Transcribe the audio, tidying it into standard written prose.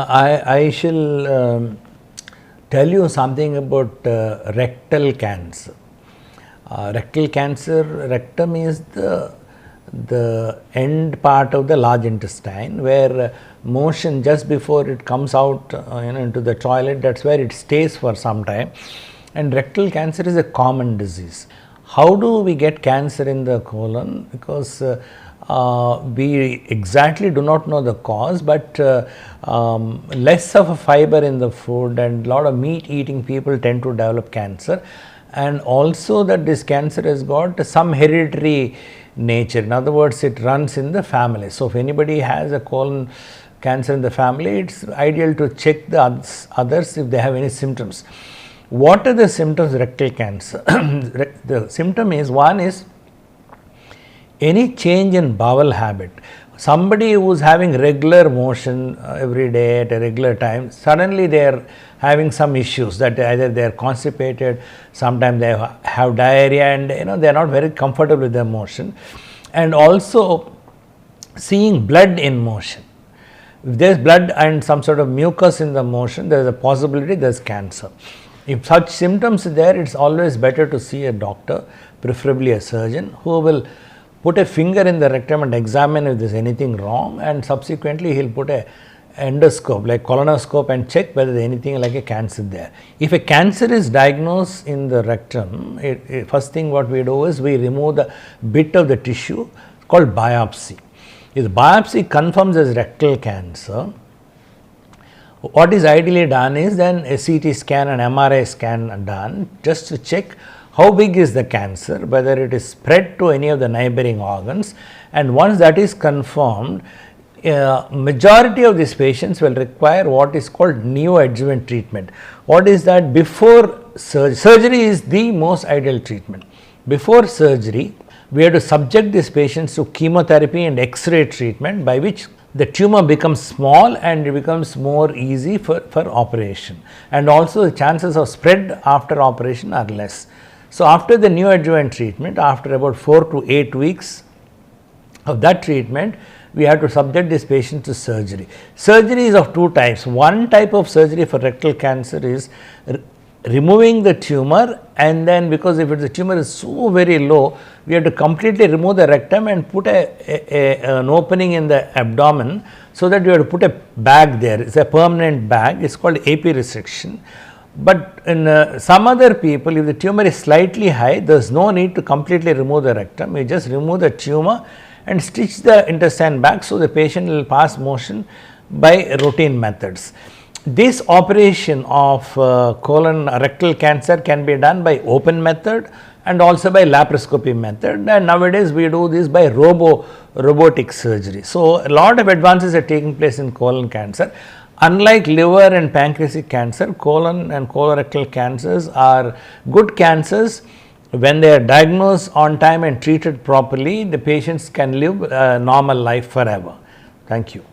I shall tell you something about rectal cancer. Rectal cancer, rectum is the end part of the large intestine where motion just before it comes out into the toilet, that's where it stays for some time. And rectal cancer is a common disease. How do we get cancer in the colon? Because we exactly do not know the cause, but less of a fiber in the food and a lot of meat eating people tend to develop cancer, and also that this cancer has got some hereditary nature. In other words, it runs in the family. So if anybody has a colon cancer in the family, it's ideal to check the others if they have any symptoms. What are the symptoms of rectal cancer? The symptom is, one is any change in bowel habit. Somebody who is having regular motion every day at a regular time, suddenly they are having some issues, that either they are constipated, sometimes they have diarrhea, and they are not very comfortable with their motion, and also seeing blood in motion. If there is blood and some sort of mucus in the motion, there is a possibility there is cancer. If such symptoms are there, it is always better to see a doctor, preferably a surgeon, who will put a finger in the rectum and examine if there is anything wrong, and subsequently he will put a endoscope like colonoscope and check whether there is anything like a cancer there. If a cancer is diagnosed in the rectum, first thing what we do is we remove the bit of the tissue called biopsy. If the biopsy confirms as rectal cancer, what is ideally done is then a CT scan and MRI scan are done just to check how big is the cancer, whether it is spread to any of the neighboring organs, and once that is confirmed, majority of these patients will require what is called neoadjuvant treatment. What is that? Before surgery is the most ideal treatment. Before surgery, we have to subject these patients to chemotherapy and X-ray treatment, by which the tumor becomes small and it becomes more easy for operation, and also the chances of spread after operation are less. So after the neoadjuvant treatment, after about 4 to 8 weeks of that treatment, we have to subject this patient to surgery. Surgery is of two types. One type of surgery for rectal cancer is removing the tumor, and then because if the tumor is so very low, we have to completely remove the rectum and put an opening in the abdomen, so that we have to put a bag there. It's a permanent bag. It's called AP resection. But in some other people, if the tumor is slightly high, there is no need to completely remove the rectum. We just remove the tumor and stitch the intestine back, so the patient will pass motion by routine methods. This operation of colon rectal cancer can be done by open method and also by laparoscopy method, and nowadays we do this by robotic surgery. So a lot of advances are taking place in colon cancer. Unlike liver and pancreatic cancer, colon and colorectal cancers are good cancers. When they are diagnosed on time and treated properly, the patients can live a normal life forever. Thank you.